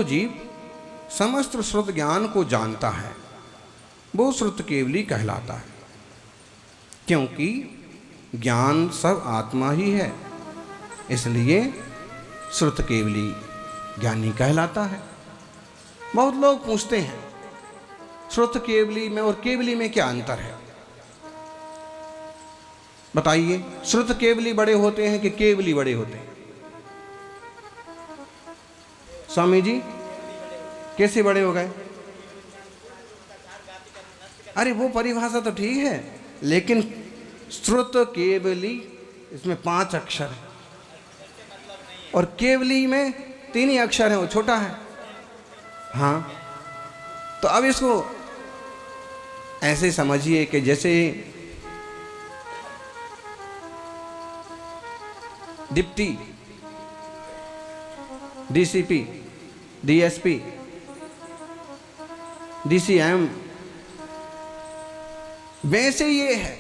जीव समस्त श्रुत ज्ञान को जानता है वो श्रुत केवली कहलाता है, क्योंकि ज्ञान सब आत्मा ही है, इसलिए श्रुत केवली ज्ञानी कहलाता है। बहुत लोग पूछते हैं श्रुत केवली में और केवली में क्या अंतर है, बताइए। श्रुत केवली बड़े होते हैं कि केवली बड़े होते हैं? स्वामी जी कैसे बड़े हो गए? अरे वो परिभाषा तो ठीक है, लेकिन श्रुत केवली इसमें 5 अक्षर है और केवली में 3 ही अक्षर हैं, वो छोटा है। हाँ, तो अब इसको ऐसे समझिए कि जैसे डिप्टी, डीसीपी, डीएसपी, डीसीएम, वैसे ये है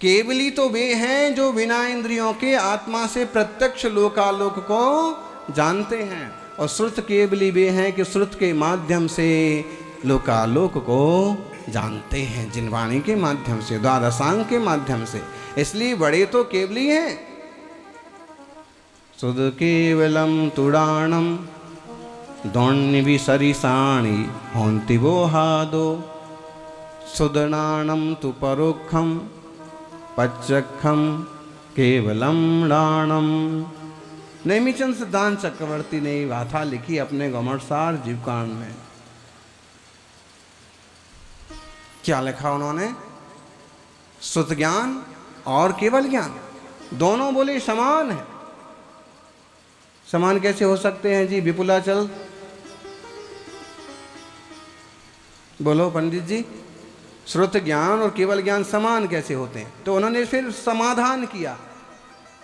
केवली तो वे हैं जो बिना इंद्रियों के आत्मा से प्रत्यक्ष लोकालोक को जानते हैं, और श्रुत केवली वे हैं कि श्रुत के माध्यम से लोकालोक को जानते हैं, जिनवाणी के माध्यम से, द्वादशांग के माध्यम से। इसलिए बड़े तो केवली हैं। सुद केवलम तुड़ाणम दौण्य विसरिसाणी होन्ति वो हादो सुदनाणम तु परोक्षम पच्चखम केवलम डाणम। नेमिचंद सिद्धांत चक्रवर्ती ने गाथा लिखी अपने गमटसार जीवकांड में। क्या लिखा उन्होंने? श्रुत ज्ञान और केवल ज्ञान दोनों बोले समान है। समान कैसे हो सकते हैं जी? विपुलाचल बोलो पंडित जी, श्रुत ज्ञान और केवल ज्ञान समान कैसे होते हैं? तो उन्होंने फिर समाधान किया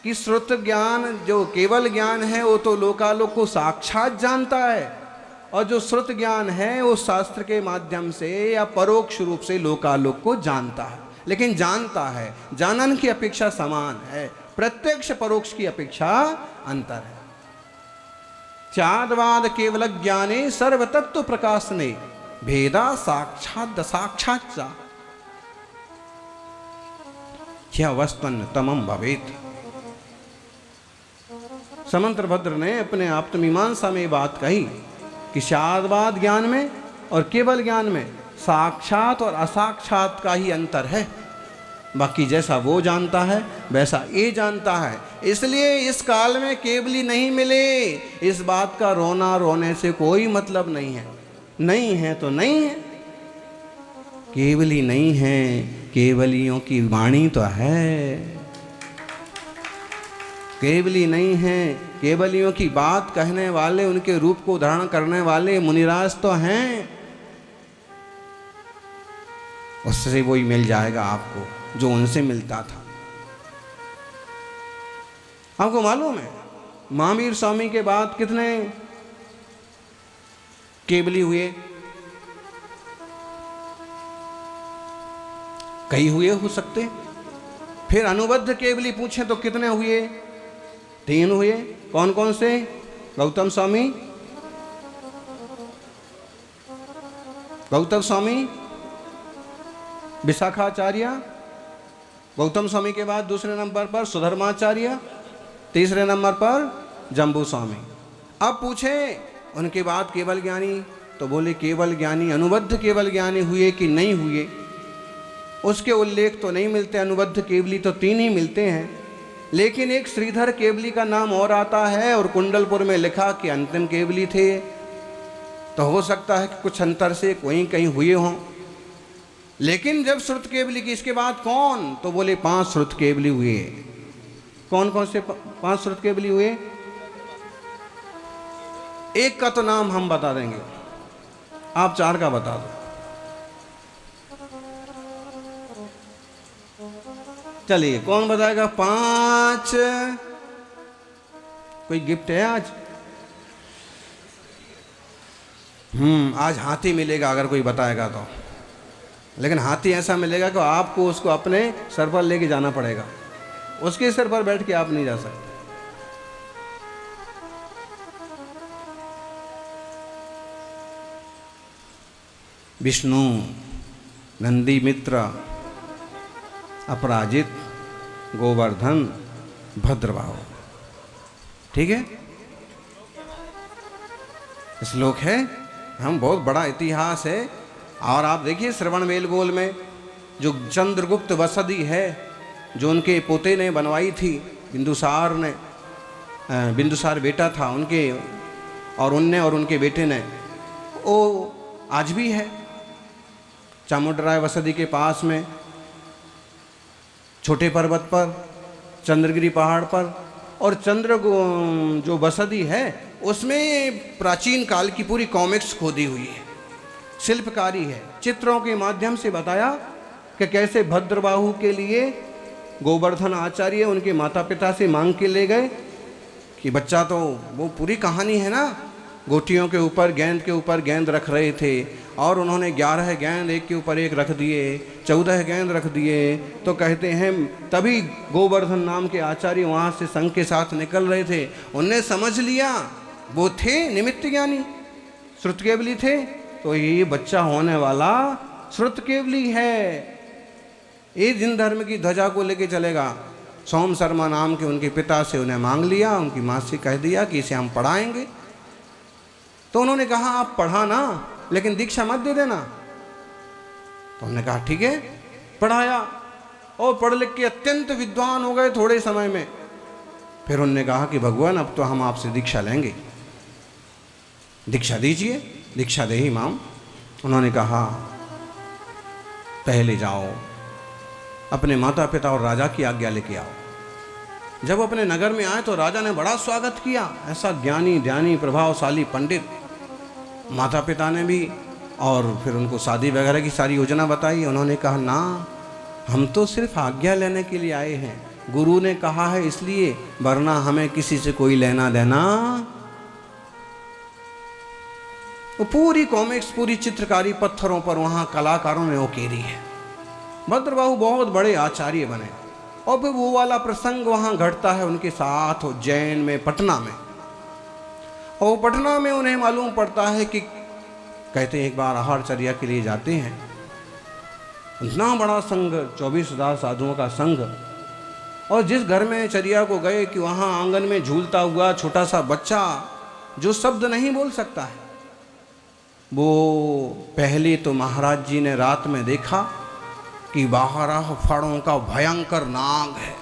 कि श्रुत ज्ञान जो केवल ज्ञान है वो तो लोकालोक को साक्षात जानता है, और जो श्रुत ज्ञान है वो शास्त्र के माध्यम से या परोक्ष रूप से लोकालोक को जानता है। लेकिन जानता है, जानन की अपेक्षा समान है, प्रत्यक्ष परोक्ष की अपेक्षा अंतर है। चादवाद केवल ज्ञाने सर्व तत्व प्रकाशने भेदा साक्षात साक्षात क्या वस्तन तमम भवेत। समंत्रभद्र ने अपने आप्तमीमांसा में बात कही कि शादवाद ज्ञान में और केवल ज्ञान में साक्षात और असाक्षात का ही अंतर है, बाकी जैसा वो जानता है वैसा ये जानता है। इसलिए इस काल में केवली नहीं मिले, इस बात का रोना रोने से कोई मतलब नहीं है। नहीं है तो नहीं है, केवली नहीं है, केवलियों की वाणी तो है। केवली नहीं है, केवलियों की बात कहने वाले, उनके रूप को धारण करने वाले मुनिराज तो हैं। उससे वही मिल जाएगा आपको जो उनसे मिलता था। आपको मालूम है महावीर स्वामी के बाद कितने केवली हुए? कई हुए हो सकते। फिर अनुबद्ध केवली पूछें तो कितने हुए? 3 हुए। कौन कौन से? गौतम स्वामी, गौतम स्वामी, विशाखाचार्य, गौतम स्वामी के बाद दूसरे नंबर पर सुधर्माचार्य, तीसरे नंबर पर जम्बू स्वामी। अब पूछे उनके बाद केवल ज्ञानी, तो बोले केवल ज्ञानी अनुबद्ध केवल ज्ञानी हुए कि नहीं हुए, उसके उल्लेख तो नहीं मिलते। अनुबद्ध केवली तो 3 ही मिलते हैं, लेकिन एक श्रीधर केवली का नाम और आता है, और कुंडलपुर में लिखा कि अंतिम केवली थे। तो हो सकता है कि कुछ अंतर से कोई कहीं हुए हों। लेकिन जब श्रुत केवली की इसके बाद कौन, तो बोले 5 श्रुत केवली हुए। कौन कौन से 5 श्रुत केवली हुए? एक का तो नाम हम बता देंगे, आप 4 का बता दो। चलिए कौन बताएगा? 5। कोई गिफ्ट है आज? आज हाथी मिलेगा अगर कोई बताएगा तो, लेकिन हाथी ऐसा मिलेगा कि आपको उसको अपने सर पर लेके जाना पड़ेगा, उसके सिर पर बैठ के आप नहीं जा सकते। विष्णु, नंदी मित्र, अपराजित, गोवर्धन, भद्रबाहु। ठीक है, श्लोक है। हम बहुत बड़ा इतिहास है। और आप देखिए श्रवण बेलगोल में जो चंद्रगुप्त बसदी है, जो उनके पोते ने बनवाई थी, बिंदुसार बेटा था उनके, और उनने और उनके बेटे ने, वो आज भी है चामुंडराय बसदी के पास में, छोटे पर्वत पर, चंद्रगिरी पहाड़ पर। और जो बसदी है उसमें प्राचीन काल की पूरी कॉमिक्स खोदी हुई है, शिल्पकारी है, चित्रों के माध्यम से बताया कि कैसे भद्रबाहु के लिए गोवर्धन आचार्य उनके माता पिता से मांग के ले गए कि बच्चा, तो वो पूरी कहानी है ना, गोटियों के ऊपर गेंद रख रहे थे, और उन्होंने 11 गेंद एक के ऊपर एक रख दिए, 14 गेंद रख दिए। तो कहते हैं तभी गोवर्धन नाम के आचार्य वहाँ से संघ के साथ निकल रहे थे। उनने समझ लिया, वो थे निमित्त ज्ञानी, श्रुतकेवली थे, तो ये बच्चा होने वाला श्रुतकेवली है, ये जिन धर्म की ध्वजा को लेके चलेगा। सोम शर्मा नाम के उनके पिता से उन्हें मांग लिया, उनकी माँ से कह दिया कि इसे हम पढ़ाएंगे। तो उन्होंने कहा आप पढ़ाना, लेकिन दीक्षा मत दे देना। तो उन्होंने कहा ठीक है, पढ़ाया, और पढ़ लिख के अत्यंत विद्वान हो गए थोड़े समय में। फिर उन्होंने कहा कि भगवान अब तो हम आपसे दीक्षा लेंगे, दीक्षा दीजिए। दीक्षा दे ही माम। उन्होंने कहा पहले जाओ अपने माता पिता और राजा की आज्ञा लेके आओ। जब अपने नगर में आए तो राजा ने बड़ा स्वागत किया, ऐसा ज्ञानी ध्यानी प्रभावशाली पंडित। माता पिता ने भी, और फिर उनको शादी वगैरह की सारी योजना बताई। उन्होंने कहा ना, हम तो सिर्फ आज्ञा लेने के लिए आए हैं, गुरु ने कहा है इसलिए, वरना हमें किसी से कोई लेना देना। वो पूरी कॉमिक्स, पूरी चित्रकारी पत्थरों पर वहाँ कलाकारों ने उकेरी है। भद्रबाहु बहुत बड़े आचार्य बने। और फिर वो वाला प्रसंग वहाँ घटता है उनके साथ उज्जैन में, पटना में। और पटना में उन्हें मालूम पड़ता है कि कहते हैं एक बार आहारचर्या के लिए जाते हैं, इतना बड़ा संघ, 24,000 साधुओं का संघ, और जिस घर में चर्या को गए कि वहाँ आंगन में झूलता हुआ छोटा सा बच्चा जो शब्द नहीं बोल सकता है, वो पहले तो महाराज जी ने रात में देखा कि 12 फड़ों का भयंकर नाग है,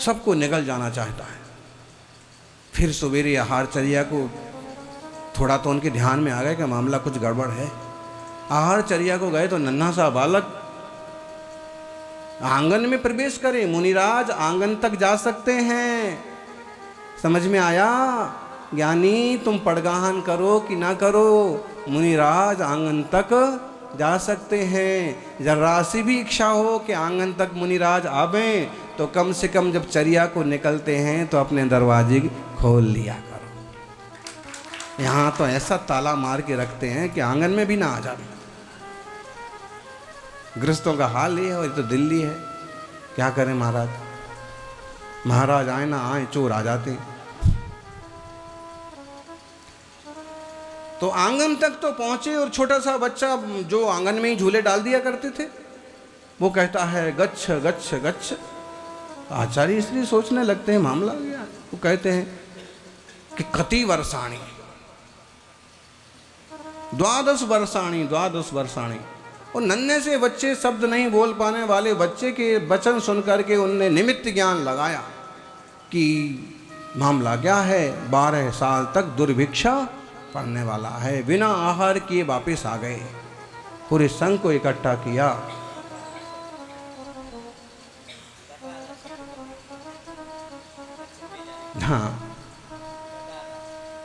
सबको निगल जाना चाहता है। फिर सवेरे आहारचर्या को थोड़ा तो उनके ध्यान में आ गया कि मामला कुछ गड़बड़ है। आहारचर्या को गए तो नन्हा सा बालक आंगन में प्रवेश करे। मुनिराज आंगन तक जा सकते हैं। समझ में आया ज्ञानी, तुम पड़गाहन करो कि ना करो, मुनिराज आंगन तक जा सकते हैं। जरा सी भी इच्छा हो कि आंगन तक मुनिराज आवें, तो कम से कम जब चर्या को निकलते हैं तो अपने दरवाजे खोल लिया करो। यहाँ तो ऐसा ताला मार के रखते हैं कि आंगन में भी ना आ जाए। गृहस्थों का हाल ये है, और ये तो दिल्ली है, क्या करें महाराज। महाराज आए ना आए, चोर आ जाते हैं। तो आंगन तक तो पहुंचे, और छोटा सा बच्चा जो आंगन में ही झूले डाल दिया करते थे, वो कहता है गच्छ गच्छ गच्छ। आचार्य इसलिए सोचने लगते हैं मामला गया। वो कहते हैं कि कति वर्षाणी, 12 वर्षाणी, 12 वर्षाणी। और नन्हे से बच्चे, शब्द नहीं बोल पाने वाले बच्चे के वचन सुनकर के उनने निमित्त ज्ञान लगाया कि मामला क्या है। 12 साल तक दुर्भिक्षा पड़ने वाला है। बिना आहार किए वापिस आ गए, पूरे संघ को इकट्ठा किया। हाँ,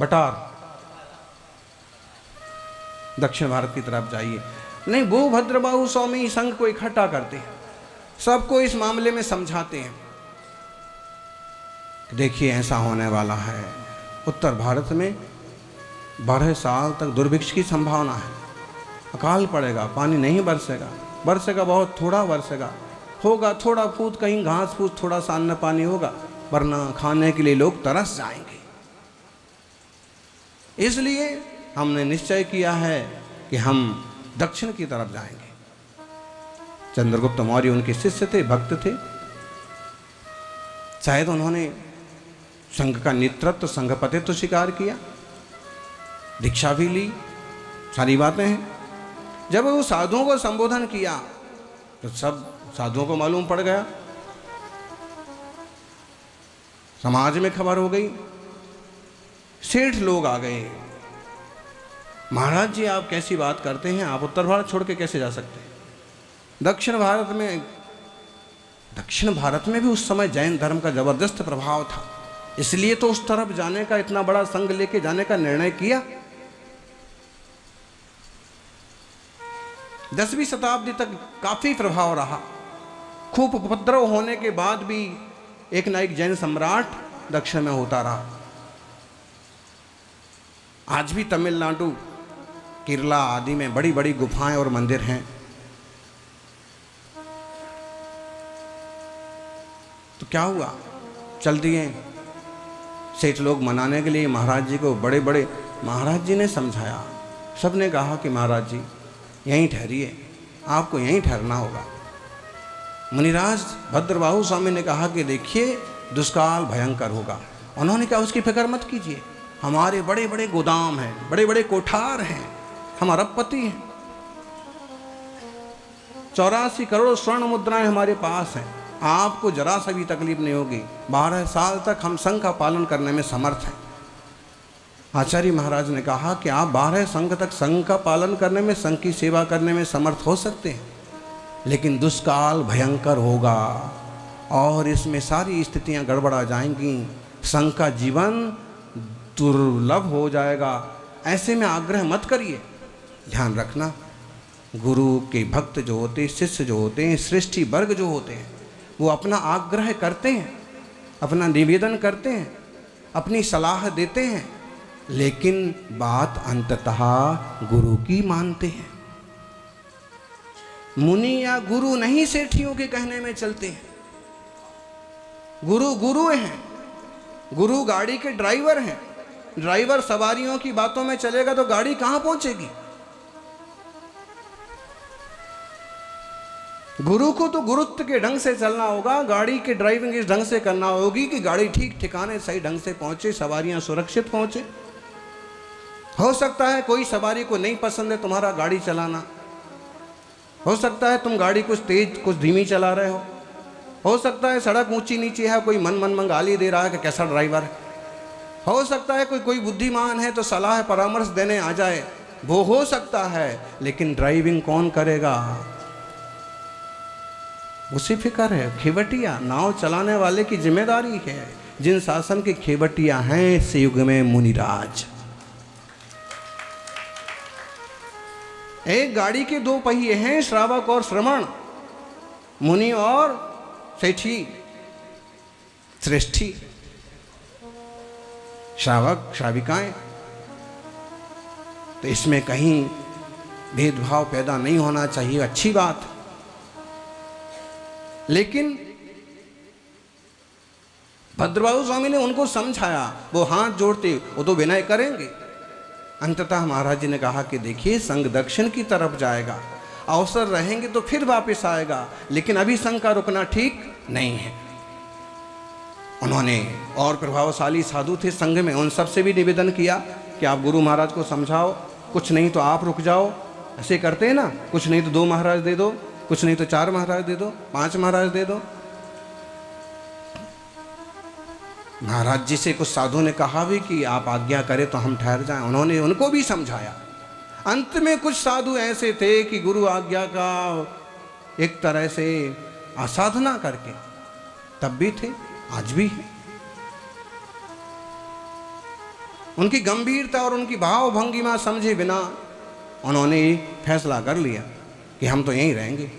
बटार दक्षिण भारत की तरफ जाइए। नहीं, वो भद्रबाहु स्वामी संघ को इकट्ठा करते हैं, सबको इस मामले में समझाते हैं। देखिए ऐसा होने वाला है, उत्तर भारत में 12 साल तक दुर्भिक्ष की संभावना है। अकाल पड़ेगा, पानी नहीं बरसेगा, बरसेगा बहुत थोड़ा बरसेगा, होगा थोड़ा फूट, कहीं घास फूस, थोड़ा सा अन्न पानी होगा, वरना खाने के लिए लोग तरस जाएंगे। इसलिए हमने निश्चय किया है कि हम दक्षिण की तरफ जाएंगे। चंद्रगुप्त मौर्य उनके शिष्य थे, भक्त थे। शायद उन्होंने संघ का नेतृत्व, संघपतित्व स्वीकार किया, दीक्षा भी ली, सारी बातें हैं। जब वो साधुओं को संबोधन किया तो सब साधुओं को मालूम पड़ गया, समाज में खबर हो गई, सेठ लोग आ गए। महाराज जी आप कैसी बात करते हैं, आप उत्तर भारत छोड़ के कैसे जा सकते हैं? दक्षिण भारत में भी उस समय जैन धर्म का जबरदस्त प्रभाव था, इसलिए तो उस तरफ जाने का, इतना बड़ा संघ लेके जाने का निर्णय किया। 10वीं शताब्दी तक काफी प्रभाव रहा। खूब उपद्रव होने के बाद भी एक ना एक जैन सम्राट दक्षिण में होता रहा। आज भी तमिलनाडु, केरला आदि में बड़ी बड़ी गुफाएं और मंदिर हैं। तो क्या हुआ, चल दिए सेठ लोग मनाने के लिए महाराज जी को। बड़े बड़े महाराज जी ने समझाया, सबने कहा कि महाराज जी यहीं ठहरिए, आपको यहीं ठहरना होगा। मुनिराज भद्रबाहु स्वामी ने कहा कि देखिए दुष्काल भयंकर होगा। उन्होंने कहा उसकी फिक्र मत कीजिए, हमारे बड़े बड़े गोदाम हैं, बड़े बड़े कोठार हैं, हम अरबपति हैं, 84 करोड़ स्वर्ण मुद्राएं हमारे पास हैं, आपको जरा सा भी तकलीफ नहीं होगी। 12 साल तक हम संघ का पालन करने में समर्थ हैं। आचार्य महाराज ने कहा कि आप 12 संघ तक संघ का पालन करने में, संघ की सेवा करने में समर्थ हो सकते हैं, लेकिन दुष्काल भयंकर होगा और इसमें सारी स्थितियां गड़बड़ा जाएंगी, संघ का जीवन दुर्लभ हो जाएगा। ऐसे में आग्रह मत करिए। ध्यान रखना, गुरु के भक्त जो होते, शिष्य जो होते हैं, सृष्टि वर्ग जो होते हैं, वो अपना आग्रह करते हैं, अपना निवेदन करते हैं, अपनी सलाह देते हैं, लेकिन बात अंततः गुरु की मानते हैं। मुनि या गुरु नहीं सेठियों के कहने में चलते हैं। गुरु गुरु हैं, गुरु गाड़ी के ड्राइवर हैं। ड्राइवर सवारियों की बातों में चलेगा तो गाड़ी कहां पहुंचेगी? गुरु को तो गुरुत्व के ढंग से चलना होगा, गाड़ी की ड्राइविंग इस ढंग से करना होगी कि गाड़ी ठीक ठिकाने सही ढंग से पहुंचे, सवारियां सुरक्षित पहुंचे। हो सकता है कोई सवारी को नहीं पसंद है तुम्हारा गाड़ी चलाना, हो सकता है तुम गाड़ी कुछ तेज कुछ धीमी चला रहे हो सकता है सड़क ऊंची नीची है, कोई मन गाली दे रहा है कि कैसा ड्राइवर है, हो सकता है कोई बुद्धिमान है तो सलाह परामर्श देने आ जाए, वो हो सकता है, लेकिन ड्राइविंग कौन करेगा? उसी फिक्र है। खेवटिया नाव चलाने वाले की जिम्मेदारी है। जिन शासन के खेवटिया हैं इस युग में मुनिराज। एक गाड़ी के 2 पहिए हैं, श्रावक और श्रमण, मुनि और सेठी, श्रेष्ठी, श्रावक श्राविकाएं। तो इसमें कहीं भेदभाव पैदा नहीं होना चाहिए, अच्छी बात। लेकिन भद्रबाहु स्वामी ने उनको समझाया, वो हाथ जोड़ते, वो तो विनय करेंगे। अंततः महाराज जी ने कहा कि देखिए संघ दक्षिण की तरफ जाएगा, अवसर रहेंगे तो फिर वापस आएगा, लेकिन अभी संघ का रुकना ठीक नहीं है। उन्होंने और प्रभावशाली साधु थे संघ में, उन सबसे भी निवेदन किया कि आप गुरु महाराज को समझाओ, कुछ नहीं तो आप रुक जाओ। ऐसे करते हैं ना, कुछ नहीं तो 2 महाराज दे दो, कुछ नहीं तो 4 महाराज दे दो, 5 महाराज दे दो। महाराज जी से कुछ साधु ने कहा भी कि आप आज्ञा करें तो हम ठहर जाएं। उन्होंने उनको भी समझाया। अंत में कुछ साधु ऐसे थे कि गुरु आज्ञा का एक तरह से आसाधना करके तब भी थे, आज भी है। उनकी गंभीरता और उनकी भाव भंगिमा समझे बिना उन्होंने फैसला कर लिया कि हम तो यहीं रहेंगे।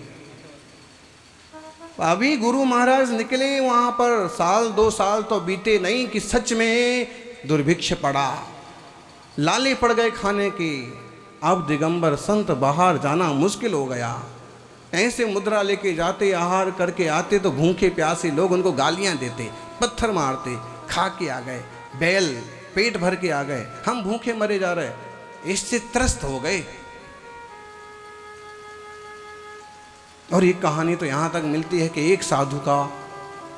अभी गुरु महाराज निकले वहां पर, 1-2 साल तो बीते नहीं कि सच में दुर्भिक्ष पड़ा, लाले पड़ गए खाने के। अब दिगंबर संत बाहर जाना मुश्किल हो गया। ऐसे मुद्रा लेके जाते, आहार करके आते तो भूखे प्यासे लोग उनको गालियां देते, पत्थर मारते, खा के आ गए, बैल पेट भर के आ गए, हम भूखे मरे जा रहे। इससे त्रस्त हो गए। और ये कहानी तो यहाँ तक मिलती है कि एक साधु का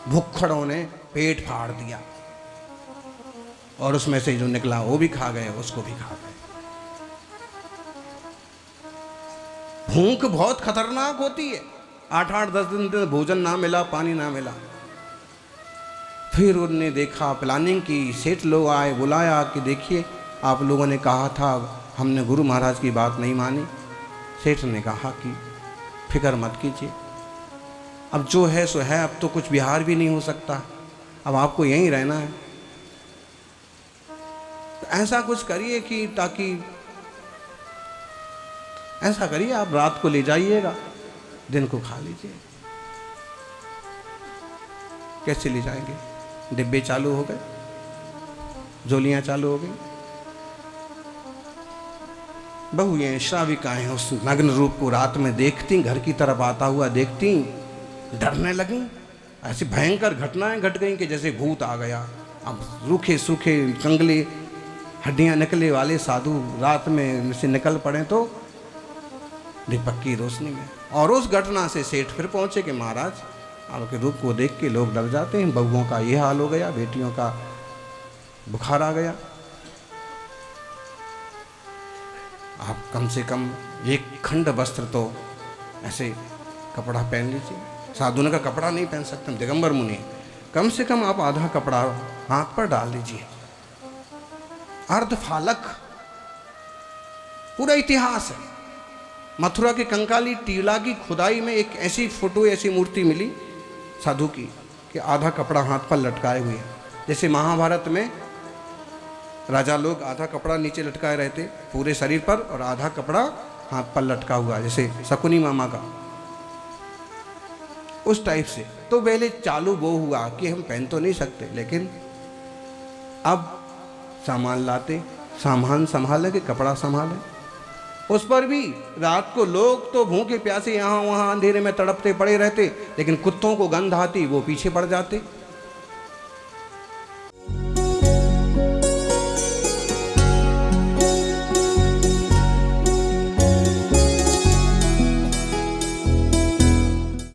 भुक्खड़ों ने पेट फाड़ दिया और उसमें से जो निकला वो भी खा गए, उसको भी खा गए। भूख बहुत खतरनाक होती है। 8-8 10 दिन भोजन ना मिला, पानी ना मिला। फिर उन्होंने देखा, प्लानिंग की, सेठ लोग आए, बुलाया कि देखिए आप लोगों ने कहा था, हमने गुरु महाराज की बात नहीं मानी। सेठ ने कहा कि फिक्र मत कीजिए, अब जो है सो है, अब तो कुछ बिहार भी नहीं हो सकता, अब आपको यहीं रहना है। तो ऐसा कुछ करिए कि ताकि ऐसा करिए, आप रात को ले जाइएगा, दिन को खा लीजिए। कैसे ले जाएंगे? डिब्बे चालू हो गए, जोलियां चालू हो गई। बहु ये श्राविकाएं उस नग्न रूप को रात में देखती, घर की तरफ आता हुआ देखती, डरने लगी। ऐसी भयंकर घटनाएं घट गई कि जैसे भूत आ गया। अब रूखे सूखे कंगले हड्डियां निकले वाले साधु रात में से निकल पड़े तो दीपक की रोशनी में। और उस घटना से सेठ फिर पहुंचे कि महाराज आपके रूप को देख के लोग डर जाते हैं, बहुओं का ये हाल हो गया, बेटियों का बुखार आ गया, आप कम से कम एक खंड वस्त्र तो ऐसे कपड़ा पहन लीजिए। साधु ने का कपड़ा नहीं पहन सकते, दिगंबर मुनि, कम से कम आप आधा कपड़ा हाथ पर डाल लीजिए। अर्धफालक पूरा इतिहास है। मथुरा के कंकाली टीला की खुदाई में एक ऐसी फोटो, ऐसी मूर्ति मिली साधु की कि आधा कपड़ा हाथ पर लटकाए हुए, जैसे महाभारत में राजा लोग आधा कपड़ा नीचे लटकाए रहते पूरे शरीर पर और आधा कपड़ा हाथ पर लटका हुआ, जैसे शकुनी मामा का, उस टाइप से। तो पहले चालू वो हुआ कि हम पहन तो नहीं सकते, लेकिन अब सामान लाते, सामान संभाले कि कपड़ा संभाले। उस पर भी रात को लोग तो भूखे प्यासे यहाँ वहाँ अंधेरे में तड़पते पड़े रहते, लेकिन कुत्तों को गंध आती, वो पीछे पड़ जाते।